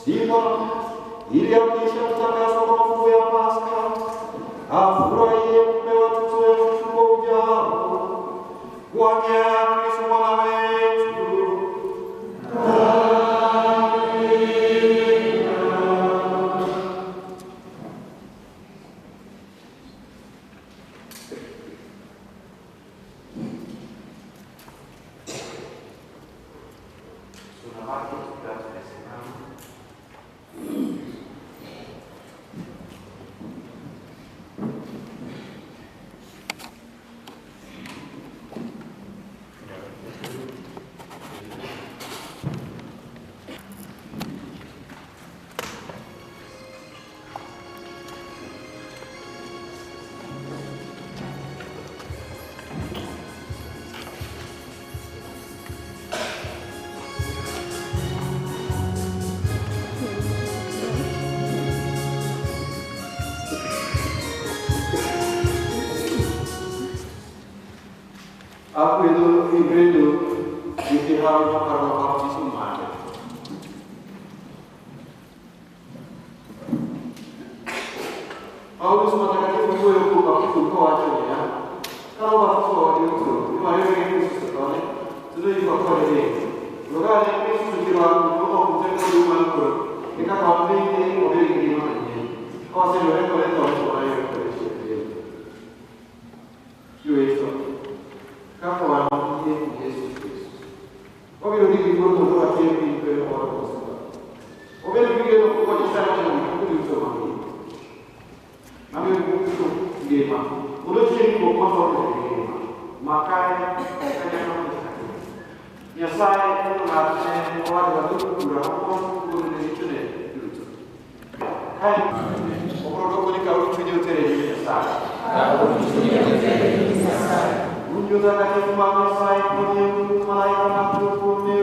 Simba ili akisha kutakaswa kwa mafuvu ya Pasaka afurahie kupewa tuzo ya ufufuo ujao kwa njia ya Kristo Bwana wetu. Aku itu ingredo ditihau karena baptisan mati. Paulus mengatakan itu yang baptisan kau aja ya. Kalau baptisan itu, mana yang Yesus sekali, sudah dibaptiskan ini. Lalu ada Yesus kira kalau kita cuma ikut, kita kalau ini mobil ini mana ini? Kau sendiri kalau itu orang yang bersih. Yesus. Kamu orang ini Yesus Kristus. Kau bilang di mana tu orang yang berdoa orang berdoa. Kau bilang di mana tu orang yang sangat jauh itu juga mami. Mami itu dia mah. Udah jadi kau kontrol dia mah. Makanya saya nak cakap. Ya saya itu harusnya orang itu berapa pun itu ni. Hai. Orang kau ni kau cuci uteri ni saya. Kau cuci uteri ni saya. Juga kaki mama saya punya malaikat aku punya.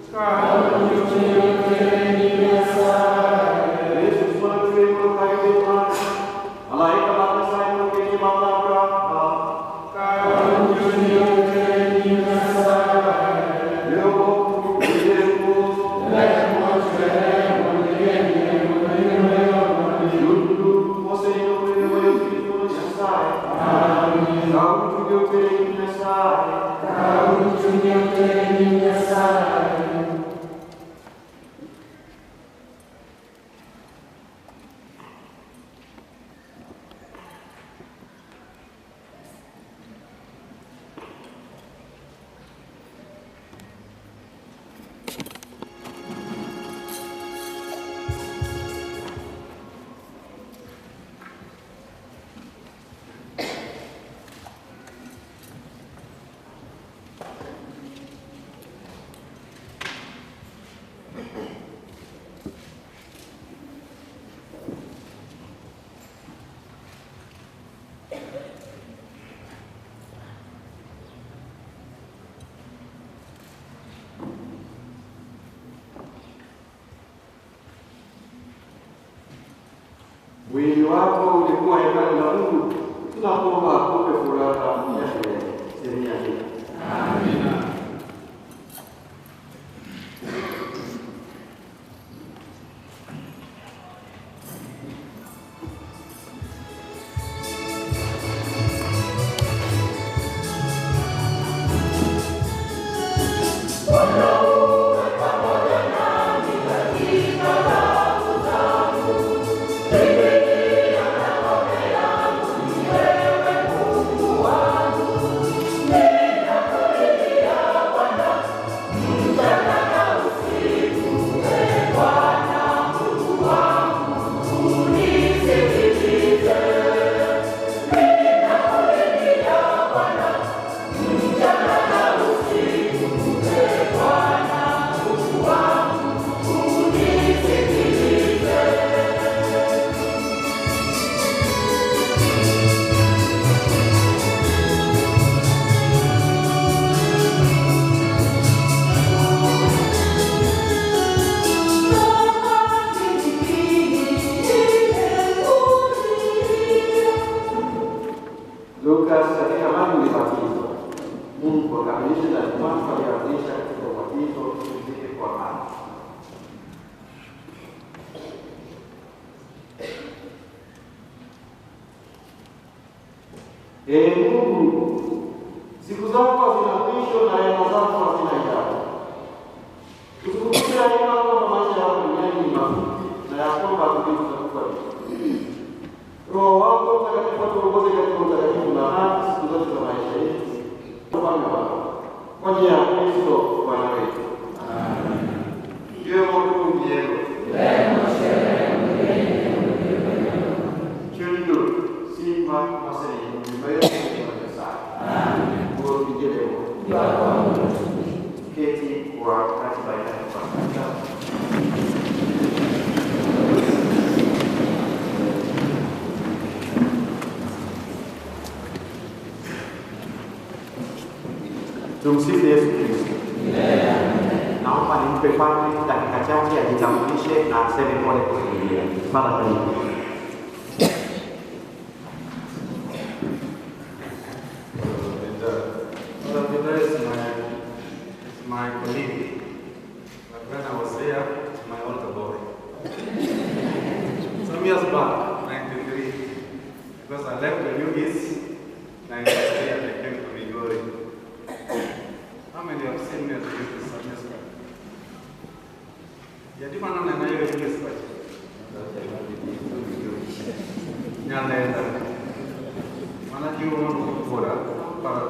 Sekarang cuci uteri biasa. Yesus menerima kayu Tuhan. Malaikat aku saya punya mama berapa. Sekarang cuci uteri biasa. Yo, dirimu, lewat lewat dulu masa hidup itu selesai. Kau juga mwili wako ulikuwa hekalu la Mungu. Tunakuomba akupe furaha ya sehemu yake. Amina. Mungu akamilishe na imani alianzisha katika ubatizo usifike kwa maji. Wakati wa Mungu, siku zako hazina mwisho na rehema zako hazina idadi. Tukumbuke rehema kwamba maisha yako duniani ni mafupi na ya kwamba hatuwezi kufa. Roho wako Mtakatifu atuongoze katika utakatifu na haki siku zote za maisha yetu. Kwa njia ya Kristo Bwana wetu. Amen. Ndiyo Mungu yenu. Simba masih membayar besar. Buat video demo. Keti buat kasih banyak kepada. Tumsifu Yesu Kristo. Naomba nimpe padri dakika chache ajitambulishe na aseme pole kwa Biblia. Fadha karibu. My colleague, but when I was there, my older boy. Some years back, 93, because I left the UGIS, 93, and I came to Migori. How many have seen me at the UGIS some years back? Yeah, do you want to know your UGIS back? Yeah, later. Mana you want to go para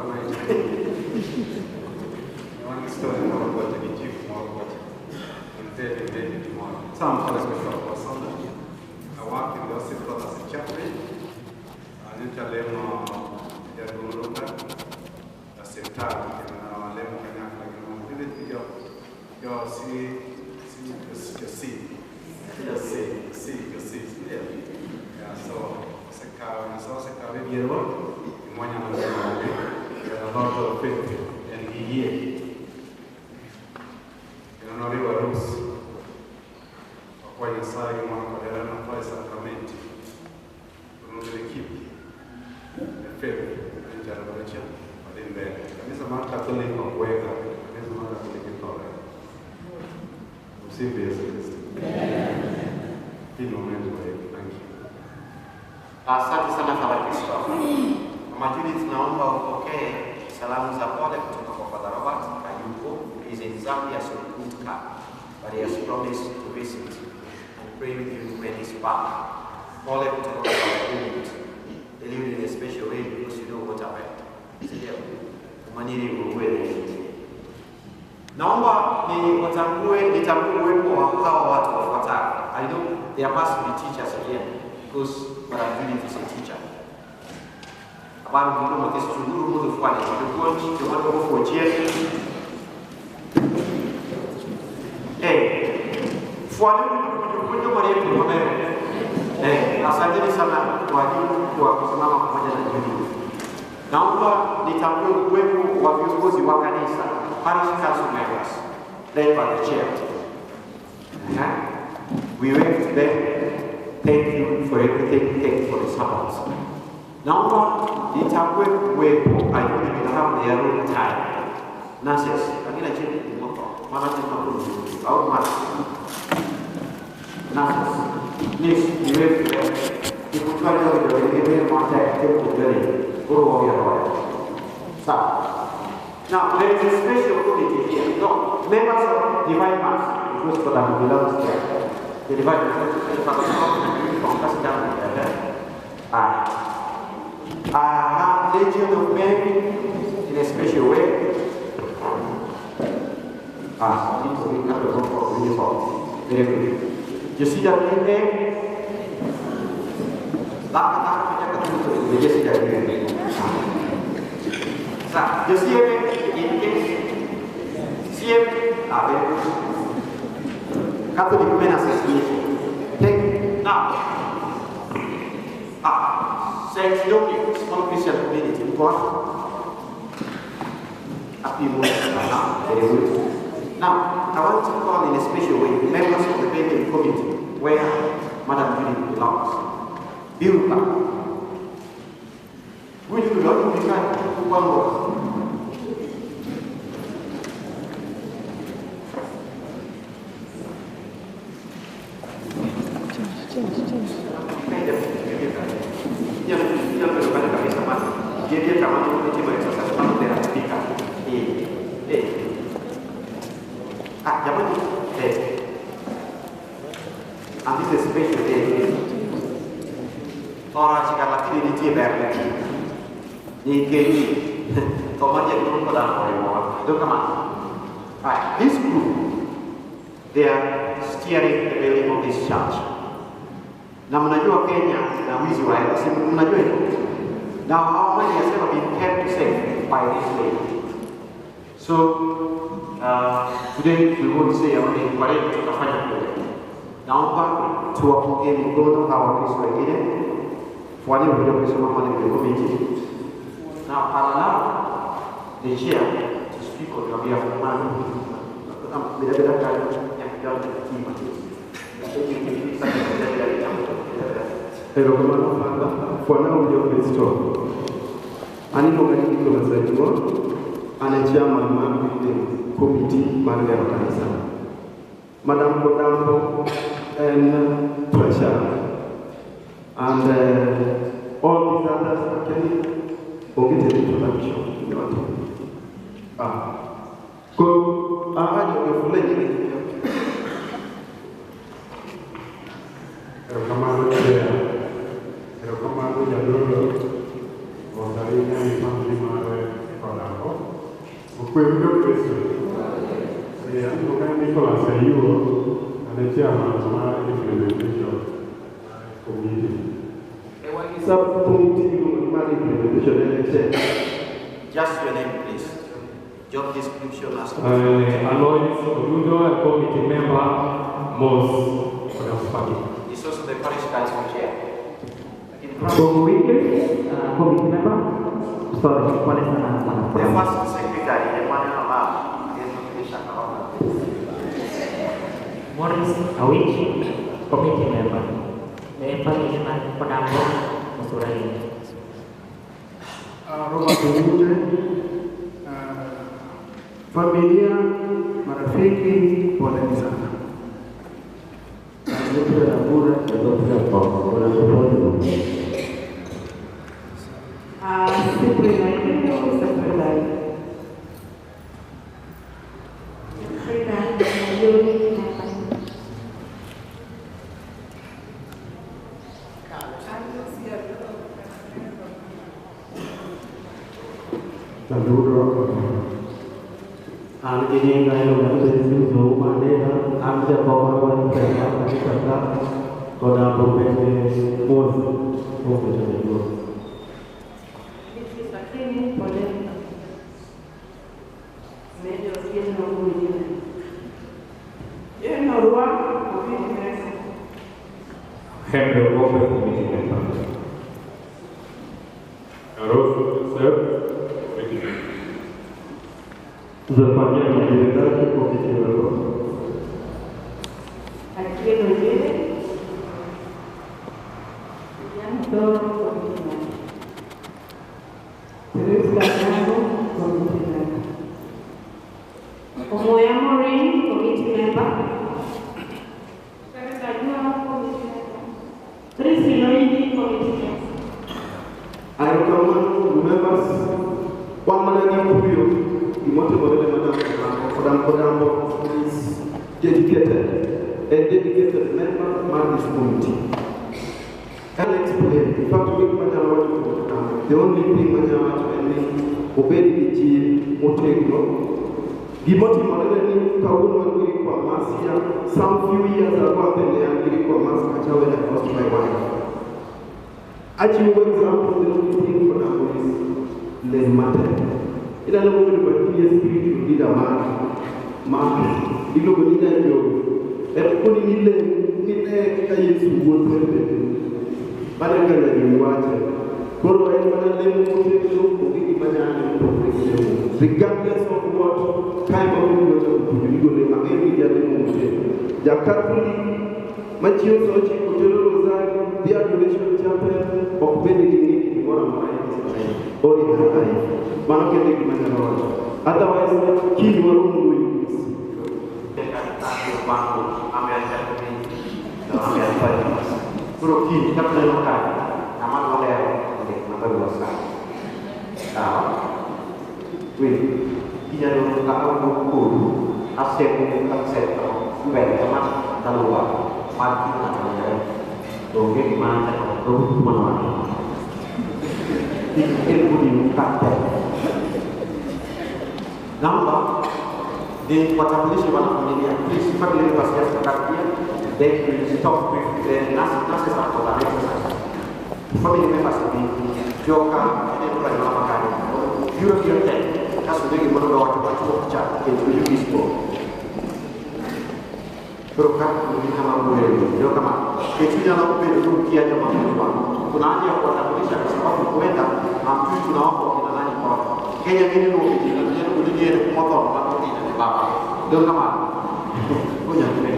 story more about the Egypt, more about and then tomorrow. Some special person. I work in the hospital as a chaplain. I need to learn Oruba, a sector, and I learn your see. Yeah, so sector, you want a lot of faith and he non arriva a Russia, ma poi non sai che erano poi sacramenti, non dell'equipe, è fede, non c'era la recetta, ma d'inverno. A me si manca cattolico a guerra, a me si manca cattolico a non si vede questo. Il momento è anche. Asante sana Father Christopher. Mama Judith, naomba upokee salamu za pole kutoka kwa Father Robert Kayuko. He's in Zambia, so he couldn't come, but he has promised to visit and pray with you when he's back. Pole kutoka kwa David. They live in a special way because you know what I meant. Sio kumaniri uwewe. Naomba nitambue uwepo wa hawa watu wafuatao. I know they are supposed to be teachers again because what I'm doing is a teacher. About the room of this room of the funny, the coach, the one over for cheers. Fuani Maria Kumbe. Asante sana kwa ajili ya kusimama pamoja na jamii. Naomba nitambue uwepo wa viongozi wa kanisa, parish council members, led by the chair. We went to them. Thank you for everything. Thank you for the support. Naomba nitambue uwepo. I know they will have their own time. Nurses, lakini chini ni moto. Mama ni mtu au mama. Nurses, please be with them. If you try to do it, give them contact. Take the journey. Go over your way. Now, there is a special committee here. No, members of Divine Mass, because Kodambo belongs there. The Divine Mass is from down. I have Legion of Men in a special way. Very good. You see that in there? You see that in there? You see it in case? See it? Catholic Men Association. Take now. Saint Dominic, small Christian community. Happy very good. Now, I want to call in a special way the members of the Benjamin Committee, where Madam Judy belongs. Bill back. Would you belong to one more? Change. dia kama tu cuma exercise mana dia speaker. Jangan and this is special day. Orang cakap lagi ni dia berlek. Ni kini, tomat yang belum pada orang. Itu kemana? Right, this group, they are steering the building of this church. Na mnajua Kenya na wizi wa hela, si mnajua hilo? Now how money has ever been kept safe by this lady? So today we won't say only kwa leo tutafanya kule. Naomba tuwapungie mikono hawa Wakristo wengine wale walio kusoma kwenye komiti. Now allow the chair to speak on your behalf. Bila kali yang kita terima. Pero kama nafanya fwana ulio Kristo. Ani mongani kwa msaidiwa anachama marketing committee mali ya kanisa. Madam Kodambo and treasurer and all these others actually omit the introduction. Ko ahaja kwa fulani Rokamaru jadolo Mondarinya Imam Kodambo Ukwemdo Kristo Bukan Nicholas Ayuo anachia mama implementation committee sub committee implementation. Just your name please. Job description as Alois Oruba, a committee member, Mos is also the parish council chair. Committee member. Sorry, ¿cuál es la The first secretary, the one Morris Awichi, committee member. The information Kodambo, Masurai. Robert Oruba, familia, marafiki, poleni sana. Ini kaya orang itu mana ada kawan-kawan saya kata Kodambo punya bos itu. Zapannya menjadi komisi baru. Aquí lo lleve. Ya todo komisi. Terus ganado komisi. Como ya morí komisi member. Pero ayuda komisi member. Terus lo ini komisi. Ayo kamu members one man kuyo. Kodambo is dedicated member of this committee. I'll explain. In fact, the only thing I obey the chief Motegno. Gimoti Malani Kawun Wangiri kwa Masia, some few years ago, they are Giri kwa Masia, when I lost my wife. Actually, for example, the only thing Kodambo is less matter. Ila na mungu ni spirit leader man ilo bonita yo kuni nile ka Yesu wote bale kana ni wacha koro ay mana le mo ko ngi manyane ko regardless of what kind of what you go le mageni ya le mo jakatuli machio so chi ko tolo rozari the adoration chapel of benedict ni mora mai ori hai mana kende kimanya roho otherwise kini wa Mungu yuko bangu ameanza kuni na ameanza kuro kini kabla ya wakati na mambo leo ndio mambo sana sawa. Wih, iya dong kalau kudu aset teman keluar mati namanya. Oke, gimana tuh mana? Ilmu dibuka deh. Nampak di kota polisi mana familia? Polisi familia pasti sekarang they will stop with the nasi kota mereka. Familia pasti di Joka ini bukan lama kali. European tech, kasus ini menurut waktu cak itu bispo. Program ini nama boleh, Joka mah. Kecuali kalau berdua kia cuma berdua. Kunanya kota polisi yang sebab kuenda, hampir kunau kita nanya kok. Kayaknya ini loh, jadi udah dia motor, motor ini di bawah. Joka mah. Punya ini.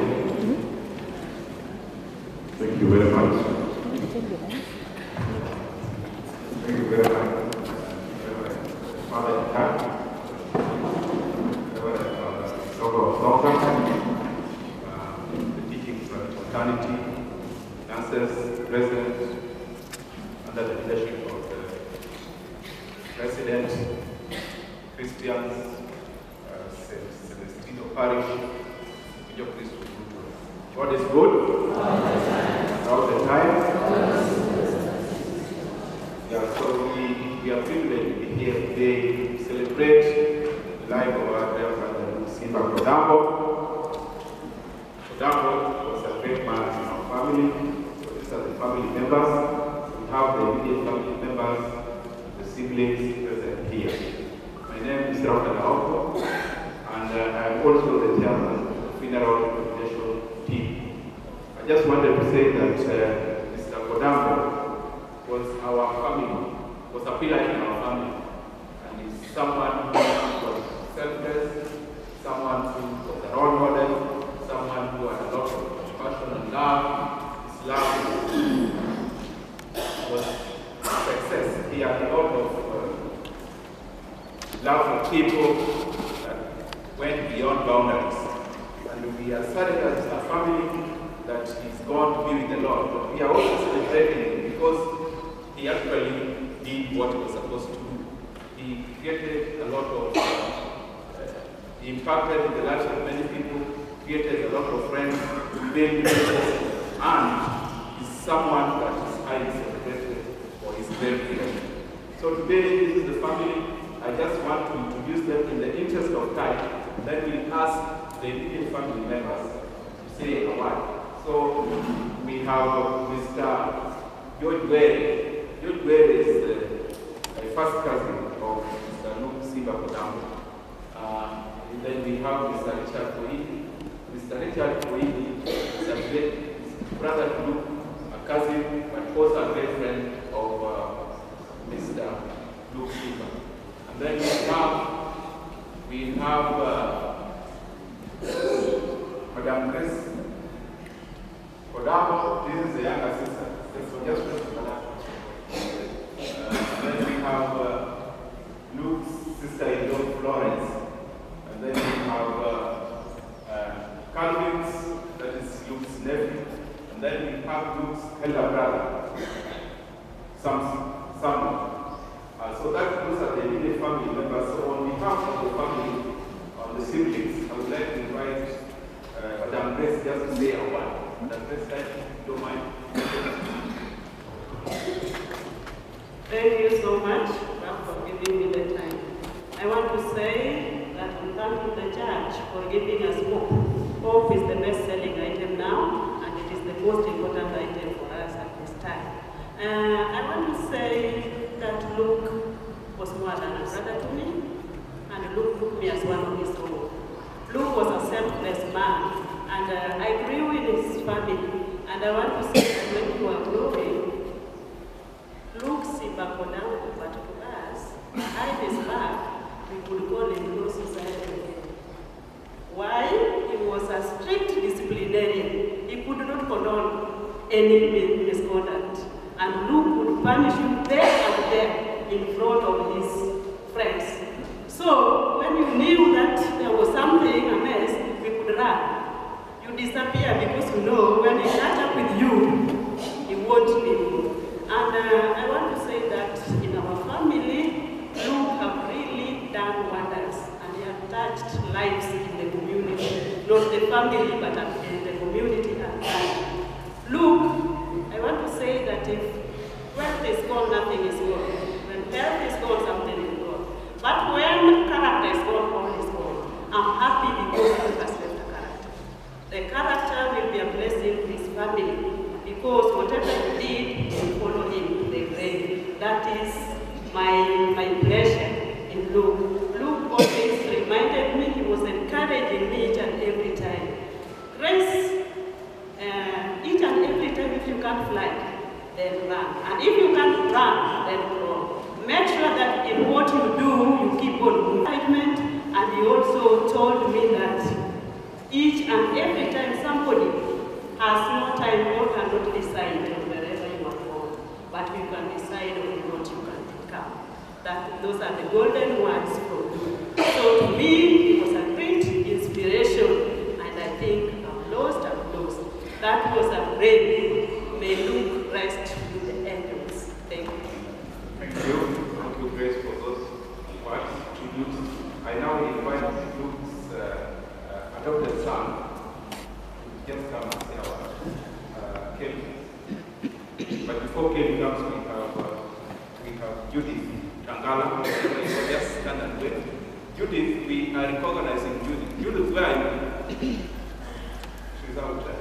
Thank you very much. Thank you very much. Father, the teachings of fraternity, dancers, present under the leadership of the President, Christians, Celestine Parish, God is good all the time. Yeah, so we are privileged to be here today to celebrate the life of our dear brother Simba Kodambo. Kodambo was a great man in our family. So these are the family members. We have the immediate family members, the siblings present here. My name is Dr. Naoko, and I am also the chairman of the funeral organization team. I just wanted to say that Mr. Kodambo was our family, was a pillar in our family, and is someone who was selfless, someone who was a role model, someone who had a lot of compassion and love. His love was success. He had a lot of love for people that went beyond boundaries. And we are saddened as a family that he's gone to be with the Lord. But we are also celebrating him because he actually did what he was supposed to do. He created a lot of, he impacted the lives of many people, created a lot of friends, built businesses, and is someone that is highly celebrated for his great leadership. So today, this is the family. I just want to introduce them in the interest of time. Then we'll ask the immediate family members to say a word. So we have Mr. George Were. George Were is the first cousin of Mr. Simba Kodambo. And then we have Mr. Richard Koidi. Mr. Richard Koidi is a great brother to Luke, a cousin, but also a great friend of Mr. Luke Simba. And then we have Madam Grace Kodambo. This is the younger sister. Just then we have Luke's sister-in-law Florence. And then we have Calvin's, that is Luke's nephew. And then we have Luke's elder brother, Samuel. So those are the immediate family members. So on behalf of the family, on the siblings, I would like to invite Madam Grace just to say a word. Madam Grace, if you don't mind. Thank you so much for giving me the time. I want to say that we thank the church for giving us hope. Hope is the best-selling item now, and it is the most important item for us at this time. I want to say that Luke was more than a brother to me, and Luke took me as one of his own. Luke was a selfless man, and I grew in his family, and I want to say that when you are growing, Luke Simba Kodambo, but to us, behind his back, we could call him no society. Why? He was a strict disciplinarian. He could not condone any misconduct. And Luke would punish him there and there in front of his friends. So when you knew that there was something amiss, we could run. You disappear because you know when he catch up with you, he won't leave you. And I want to say that in our family, Luke family, but in the community at large. Look, I want to say that if wealth is gone, nothing is gone. When health is gone, something is gone. But when character is gone, all is gone. I'm happy because he has left a character. The character will be a blessing to his family because whatever he did will follow him to the grave. That is my pleasure in Luke. Luke always reminded me, he was encouraging me each and every time. Grace, each and every time, if you can't fly, then run. And if you can't run, then crawl. Make sure that in what you do, you keep on movement. And he also told me that each and every time somebody has no time or cannot decide on wherever you are born, but you can decide on what you can become. Those are the golden words from you. So to me, it was a great inspiration, and I think I'm lost. That was a brave. May Luke rest with the angels. Thank you. Thank you. Thank you, Grace, for those words, tributes. I now invite Luke's adopted son to just come and say our Kelly. But before Kelly comes, we have Judith Tangala. So just stand and wait. Judith, we are recognizing Judith. Judith, where are you? She's out there.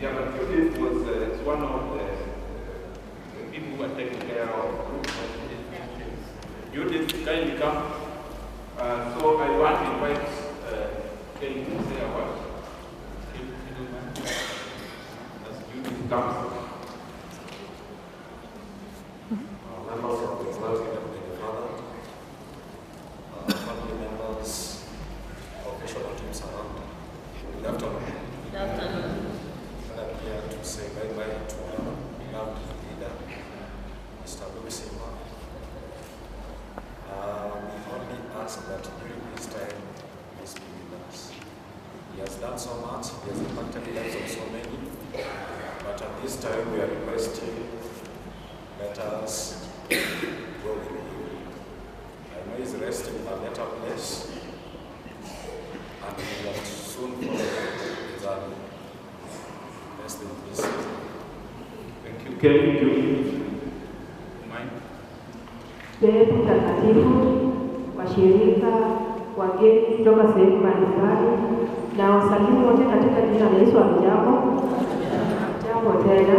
Yeah, but Judith was one of the people who are taking care of group. Judith, kindly come. So I want to invite Kelly to say a word. As Judith comes. Members of the Father, family members, professional teams around. Good afternoon. Good afternoon. I'm here to say bye-bye to our beloved leader, Mr. Simba. We only ask that during this time, please be with us. He has done so much, he has impacted the lives of so many, but at this time we are requesting, let us go with him. I know he's resting in a better place, and we will soon follow his journey. Rest in peace. Thank you. Kelly, Judith. Mine. Baba Mtakatifu, washirika, wageni kutoka sehemu mbalimbali, na wasalimu wote katika jina la Yesu. Amjambo. Jambo tena.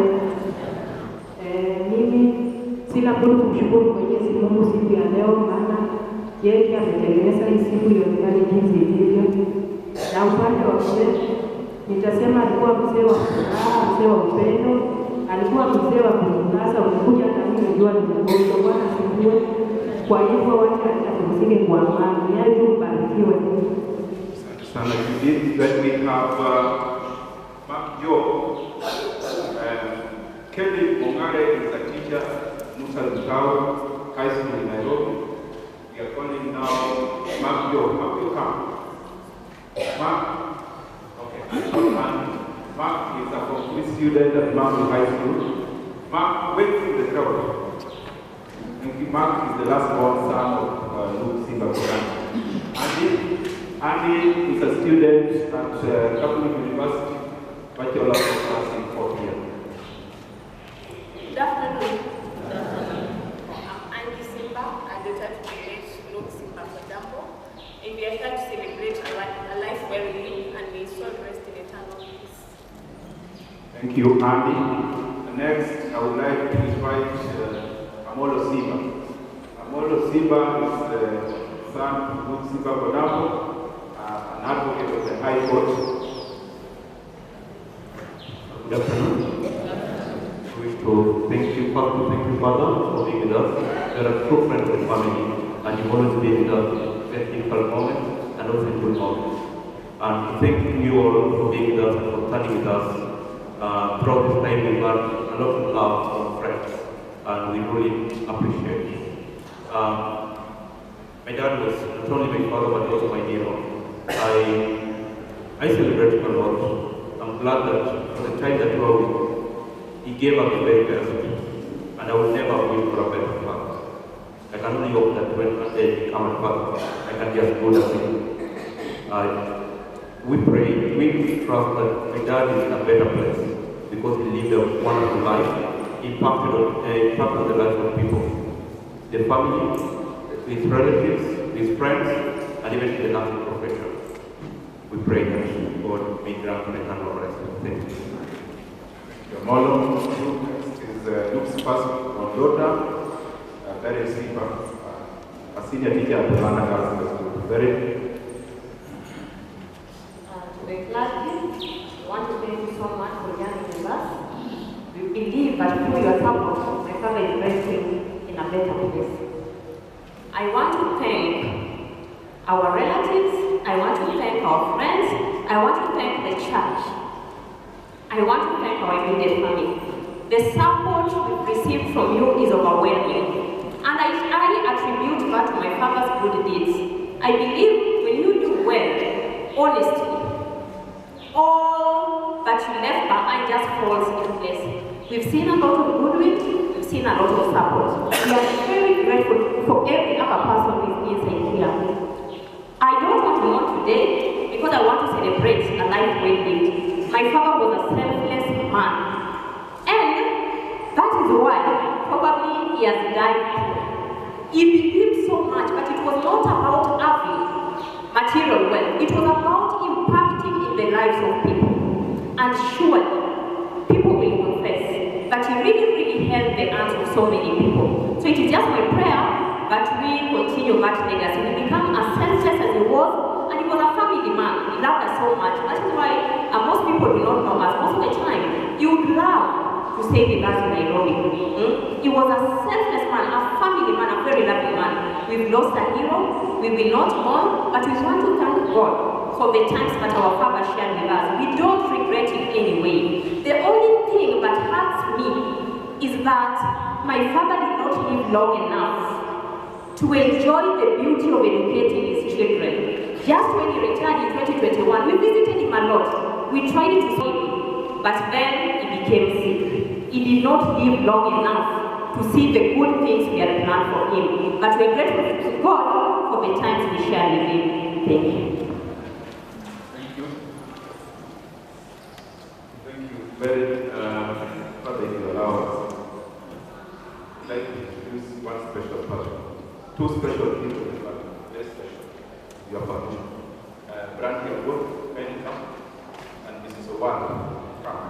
Mimi sina budi kumshukuru Mwenyezi Mungu siku ya leo, maana yeye ametengeneza hii siku ionekane jinsi ilivyo. Na upande wa shehe, nitasema alikuwa mzee wa furaha, mzee wa upendo, alikuwa mzee wa kutangaza. Unakuja hata mimi najua ni mgonjwa, Bwana asifiwe. Kwa hivyo wacha atapumzike kwa amani. Yeye mbarikiwe. Sana Judith. Then we have Mark Joe. Kelly Mongare is a teacher, Musa Lutao, High School in Nairobi. We are calling now Mark Joe. Mark Joe, come. Mark? Okay. And Mark is a complete student at Mark High School. Mark, wait for the crowd. Mark is the last born son of Luke Simba. Andy is a student at Catholic University, Bachelor of Arts in 4th year. Good afternoon. I'm Andy Simba, a daughter to the late Luke Simba Kodambo, and we are here to celebrate a life well lived, and may his soul rest in eternal peace. Thank you, Andy. Next, I would like to invite Amolo Simba. Amolo Simba is the son of Luke Simba Kodambo, an advocate of the High Court. Good afternoon. I wish to thank you, Father, for being with us. You are a true friend of the family, and you always be with us in difficult moments and also in good moments. And thank you all for being with us and for standing with us. Throughout this time, we've had a lot of love from friends, and we really appreciate it. My dad was not only my father, but also my hero. I celebrate him a lot. I'm glad that for the time that we were with, he gave us the very best, and I will never wish for a better father. I can only hope that when one day I become a father, I can just go to him. We pray, we trust that my dad is in a better place because he lived a wonderful life, impacted on the lives of people, the family, his relatives, his friends, and even the nursing profession. We pray that God may grant the eternal rest. Thank you. Your mother is Luke's first daughter, very Simba, a senior teacher at the London Girls School. Very. To the clergy, I want to thank you so much for joining with us. We believe that through your support, my father is resting in a better place. I want to thank our relatives, I want to thank our friends, I want to thank the church. I want to thank our immediate family. The support we've received from you is overwhelming, and I attribute that to my father's good deeds. I believe when you do well, honestly, all that you left behind just falls into place. We've seen a lot of goodwill, we've seen a lot of support. We are very grateful for every other person who is inside here. I don't want to go today because I want to celebrate a life well lived. My father was a selfless man, and that is why probably he has died. He believed so much, but it was not about having material wealth. It was about impacting in the lives of people. And surely, people will confess that he really held the hands of so many people. So it is just my prayer that we continue that legacy. We become as selfless as he was, and he was a family man. He loved us so much. That is why most people do not know us. Most of the time, you would love to stay with us in Nairobi. He was a selfless man, a family man, a very loving man. We've lost a hero, we will not mourn, but we want to thank God for the times that our father shared with us. We don't regret it anyway. The only thing that hurts me is that my father did not live long enough to enjoy the beauty of educating his children. Just when he retired in 2021, we visited him a lot. We tried to see him, but then he became sick. He did not live long enough to see the good things we had planned for him. But we're grateful to God for the times we shared with him. Thank you. Thank you. Thank you very Father, if you allow us. I'd like to introduce one special person. Two special people in the family. Very special. Your permission. Brandy and Wood, kindly come. And Mrs. Owana, come.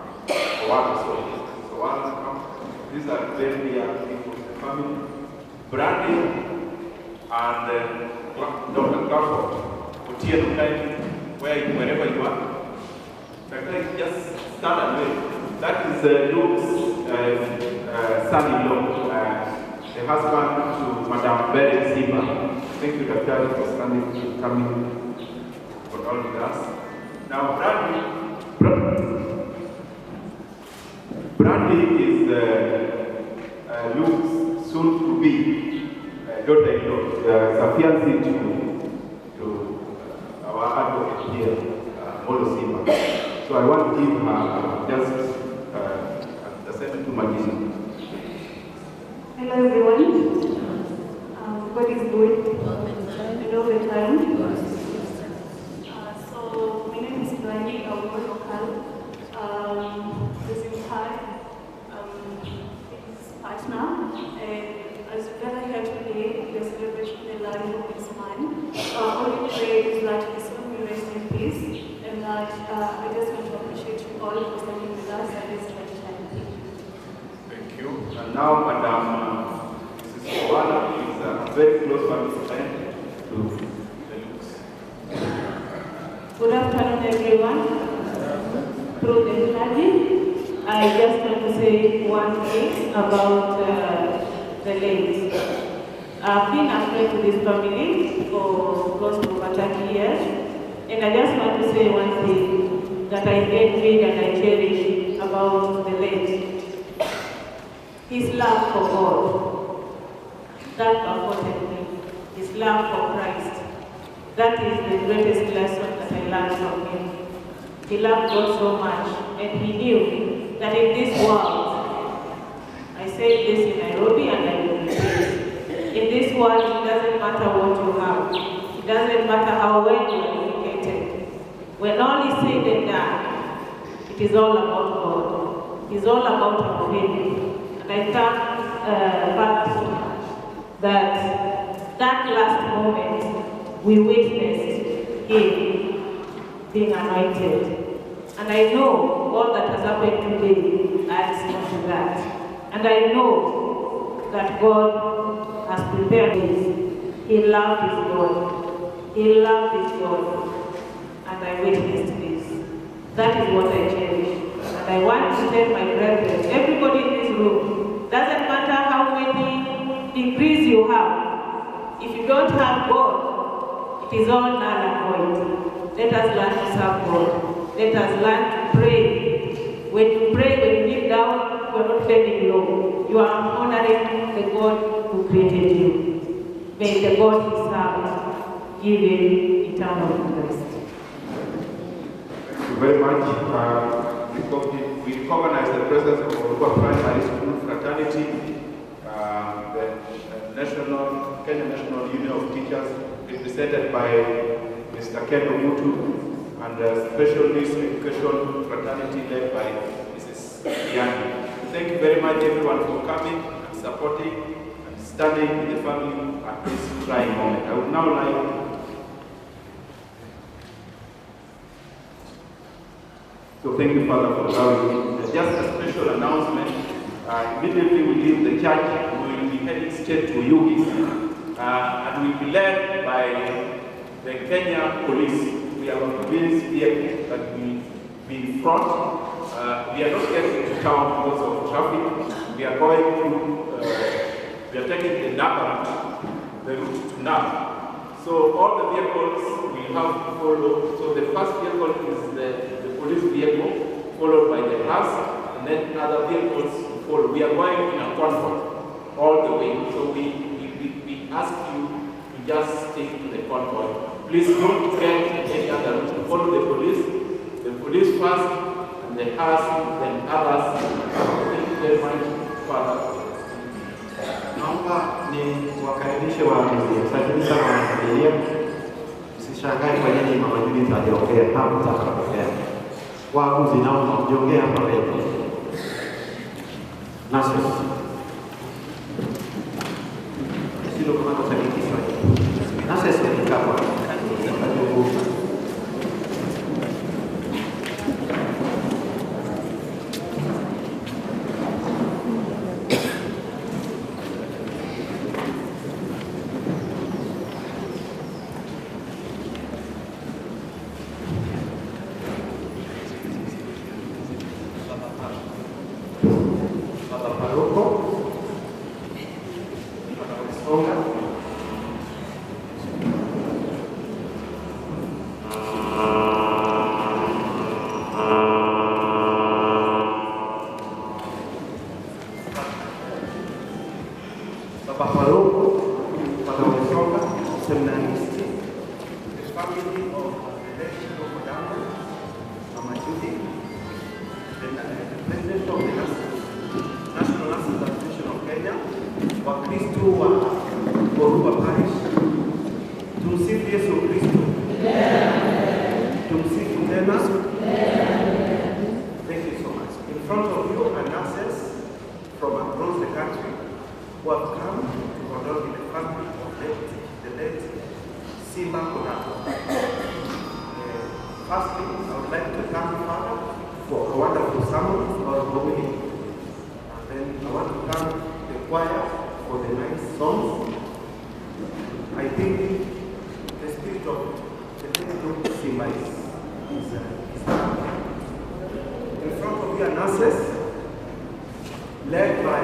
Owana, sorry. Mrs. Owana, come. These are very young people in the family. Brandy and Dr. Garford, Otieno, kindly, wherever you are. Just stand and wait. That is Luke's son-in-law, the husband to Madame Beren Simba. Thank you, Dr. for standing, coming, for all with us. Now, Brandy is Luke's soon-to-be daughter-in-law, fiancée to our advocate here, Molo Simba. So I want to give her just the 7 magician. Hello everyone. God is good and all the time. So my name is Brandy. I'm local. This is his partner, and as we gather here today, we are celebrating the life of this man. All we pray is that his soul will rest in peace, and that I just want to appreciate you all for standing with us at this time. Thank you. And now, Madam Mrs. Owana is a very close family friend to the Lukes. Good afternoon, everyone. Through the clergy, I just want to say one thing about the ladies. I've been a friend to this family for close to over 30 years, and I just want to say one thing that I envy and I cherish about the ladies. His love for God. That afforded me. His love for Christ. That is the greatest lesson that I learned from him. He loved God so much, and he knew that in this world, I say this in Nairobi and I will repeat, in this world it doesn't matter what you have, it doesn't matter how well you are educated, When all is said and done, it is all about God. It is all about our faith. And I thank Father so much that last moment we witnessed him being anointed. And I know all that has happened today adds on to that. And I know that God has prepared this. He loved his God. He loved his God. And I witnessed this. That is what I cherish. And I want to tell my brethren, everybody in this room, doesn't matter how many degrees you have, if you don't have God, it is all null and void. Let us learn to serve God. Let us learn to pray. When you pray, when you kneel down, you are not bending low. You are honoring the God who created you. May the God he serves give him eternal rest. Thank you very much. We recognize the presence of Oruba Primary School Fraternity, the Kenya National Union of Teachers, represented by Mr. Ken Omutu, and the Special Needs Education Fraternity led by Mrs. Yanni. Thank you very much everyone for coming and supporting and standing with the family at this trying moment. I would now like so thank you, Father, for allowing me. Just a special announcement. Immediately we leave the church, we will be heading straight to Yugis, and we will be led by the Kenya police. We have a police vehicle that will be in front. We are not getting to town because of traffic. We are going to, we are taking the route to Nam. So all the vehicles we have to follow. So the first vehicle is the police vehicle, followed by the bus, and then other vehicles to follow. We are going in a convoy all the way. So we ask you to just stick to the convoy. Please don't get any other route. Follow the police first, and the us, then others. Thank you very much, Father. Naomba ni wakaribishe waamuzi. Asanteni sana wanafamilia. Msishangae kwa nini Mama Judith hajaongea, hakutaka kuongea. Waamuzi naomba mjiongee hapa mbele. Nasi. Sio kama tutakiki sana. Nasi sisi kama Simba Kodambo. Firstly, I would like to thank the Father for a wonderful sermon about Migori. And then I want to thank the choir for the nice songs. I think the spirit of the little Simba is in front of you are nurses, led by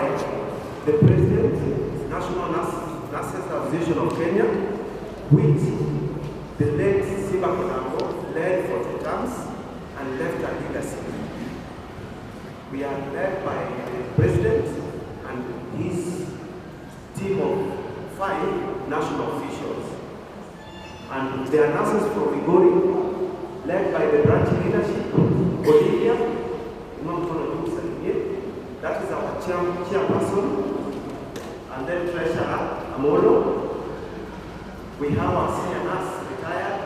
the President, National Nurses Association of Kenya, with the late Simba Kodambo, led for 2 terms and left a legacy. We are led by the President and his team of 5 national officials. And they are nurses from Migori, led by the branch leadership, Olivia, that is our chairperson, and then treasurer, Amolo. We have our senior nurse, retired,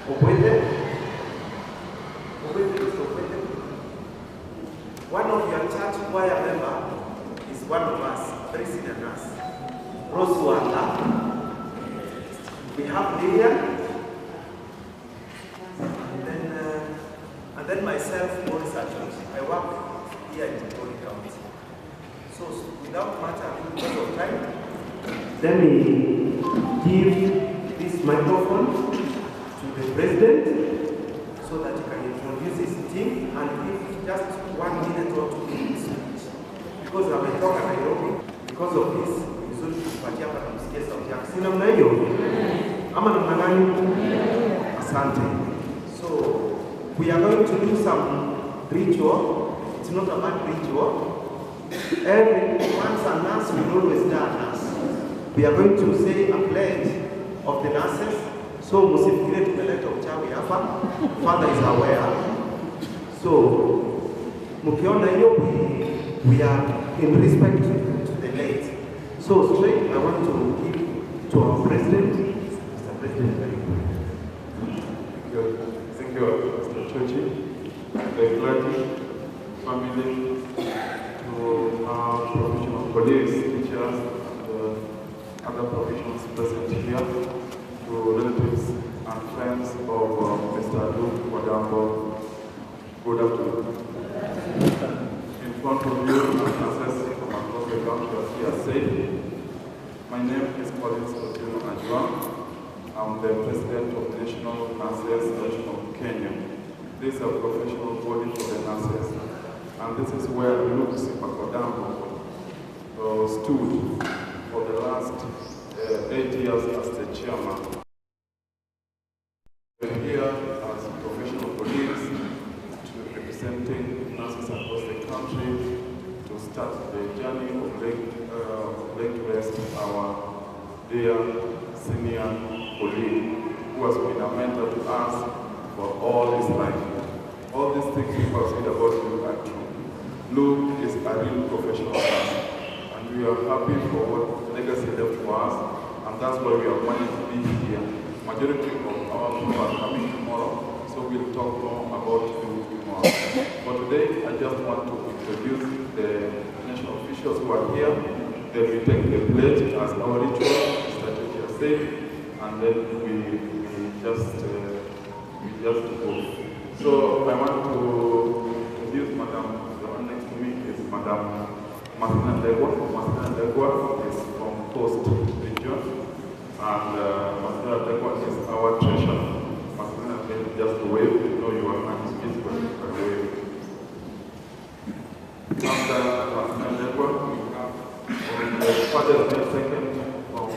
Obwete, your church choir member is one of us, very senior nurse, Rose Wanda. We have Lilian, and then myself, Morris Achos. I work here in Migori County. So without much ado, because of time, let me give this microphone to the president so that he can introduce his team and give just 1 minute or 2 minutes speech. Because ametoka Nairobi, because of this, vizuri kupatia hapa na msikie sauti yake. Si namna hiyo? Ama namna gani? Asante. So, we are going to do some ritual. It's not a bad ritual. Once a nurse will always die a nurse. We are going to say a pledge of the nurses. So, musifikire tumeleta uchawi hapa. Father is aware. So, mukiona hiyo, we are in respect to the late. So, straight, I want to give to our president. Mr. President, very good. Thank you, Mr. Chochi, the clergy, family, to our professional colleagues, teachers, and other professionals present here, to relatives and friends of Mr. Kodambo. Good afternoon. In front of you, and assessing from across the country, as he has said, my name is Collins Otieno Ajwa. I'm the president of the National Nurses Association of Kenya. This is a professional body for the nurses. And this is where Simba Kodambo stood for the last 8 years as the chairman. We're here as professional colleagues representing nurses across the country to start the journey of laying to rest our dear senior colleague who has been a mentor to us for all his life. All these things we have said about Luke are true. Luke is a real professional nurse, and we are happy for what legacy left for us, and that's why we are wanting to be here. Majority of our people are coming tomorrow, so we'll talk more about Luke tomorrow. But today, I just want to introduce the national officials who are here. They will take the pledge as our ritual, as I said, and then we just go. So I want to introduce Madam. The one next to me is Madam Martina Legua. Martina Legua is from Coast Region, and Martina Legua is our treasurer. Martina, just wave. You know you are not speaking, but wave. After Martina Legua, we have the Father's Day second from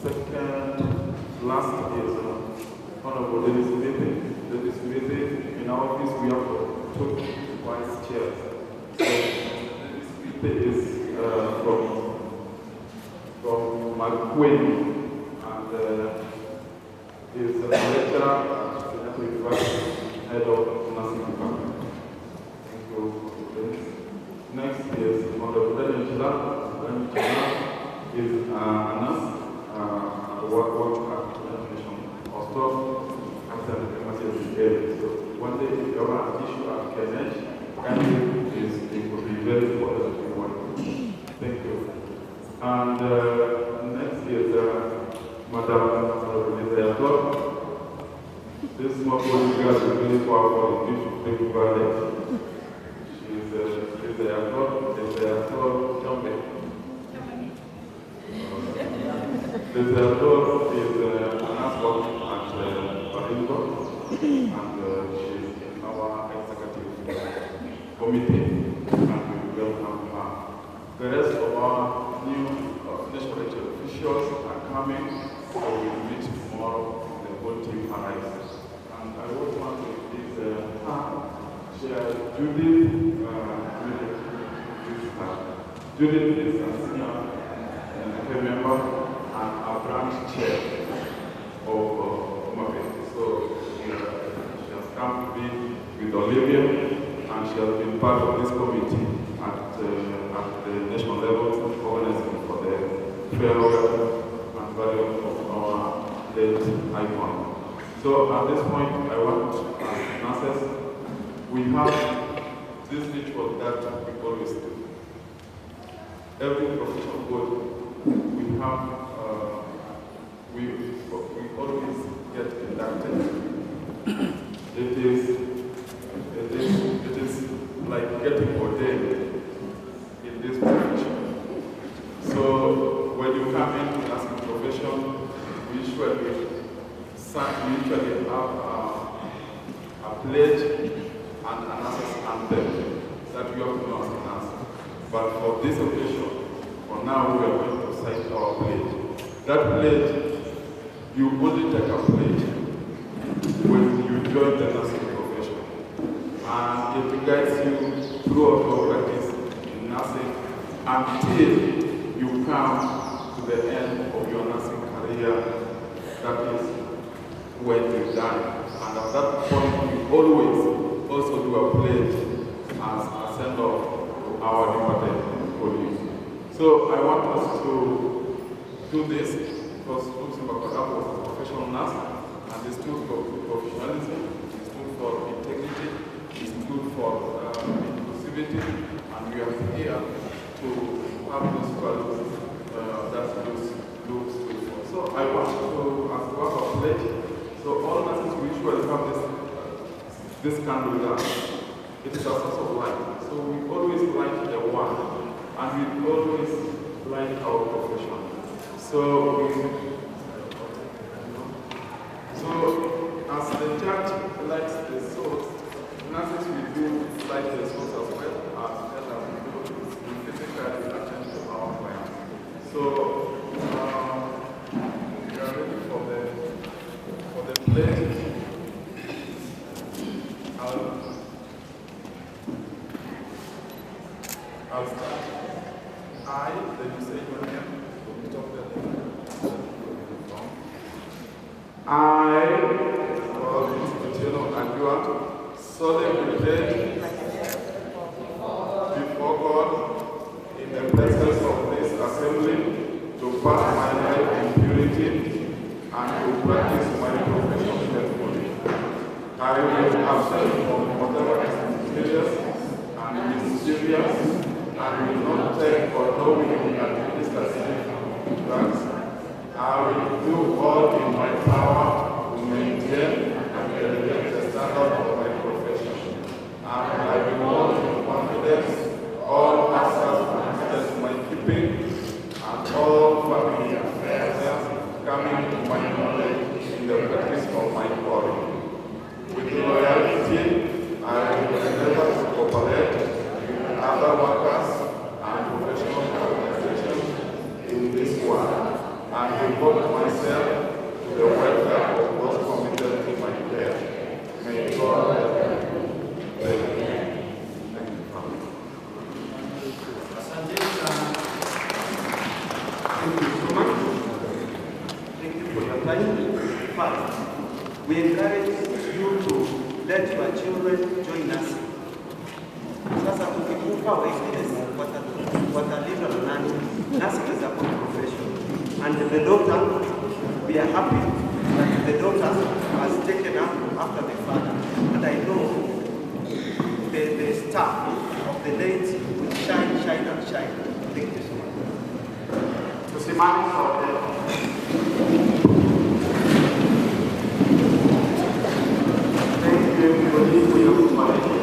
second last year's Honorable Dennis Smith. In our office we have 2 vice chairs. So Dennis Smith is from Requiem, and is a lecturer at the University, head of nursing department. Thank you, Dennis. Next is Honorable Daniel Chila. Daniel Chila is a nurse and works at the Nation Hospital after the pharmacy of the area. So one day, if you have an issue at KNH, it will be very important to you. Thank you. And next is Madam Lisa. This small girl is really powerful. You should take her there. She's the actor. Jumping. This actor is an nurse working at Baringo, and she's in our executive committee, and we welcome her. The rest of our new national officials are coming, so we will meet tomorrow. The whole team arrives. And I also want to introduce Judith. Judith is a senior member and a branch chair of Umabe. So she has come to be with Olivia, and she has been part of this committee at the national level, organizing for the farewell and burial of our late icon. So at this point, I want nurses, we have this ritual that we always do. Every professional body, we have, we always get inducted. It is like getting ordained in this profession. So when you come into nursing profession, we usually have a pledge and an anthem that we have to know as a nurse. But for this occasion, for now, we are going to cite our pledge. That pledge, you only take a pledge when you join the nursing profession. And it guides you throughout your practice in nursing until you come to the end of your nursing career. That is when you're done. And at that point, we always also do a pledge as a send-off to our departed colleagues. So I want us to do this because Simba Kodambo was a professional nurse, and it stood for professionalism, it stood for integrity, it stood for inclusivity, and we are here to have those values that those stood for. So I want to ask about pledge. So all nurses we usually have this candle down. It is a source of light. So we always light the one, and we always light our profession. So as the church lights the souls, nurses we do light the souls as well as we do in physical attend to our clients. So we are ready for the pledge. I'll start. I, then you say your name. I, solemnly pledge before God in the presence of this assembly to pass my life in purity and to practice my profession faithfully. I will abstain from whatever is mysterious and mysterious, and will not take or knowing administer drugs. I will do all in my power to maintain and elevate the standard of my profession. And I will hold in confidence all assets to my keeping and all family affairs coming to my knowledge in the practice of my calling. With loyalty, I will endeavor to cooperate with other workers and professional organizations in this work, and devote myself to the welfare of those committed to my care. May God help me. Thank you. Asante sana. Thank you so much. Thank you for your time. First, we encourage you to let your children join us. Sasa ukikufa wengine watalindwa na nani? Nursing is a good profession. And the daughter, we are happy that the daughter has taken up after the father. And I know the star of the late will shine, shine, and shine. Thank you so much. Tusimame sote. Thank you everybody for your cooperation.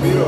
Biro,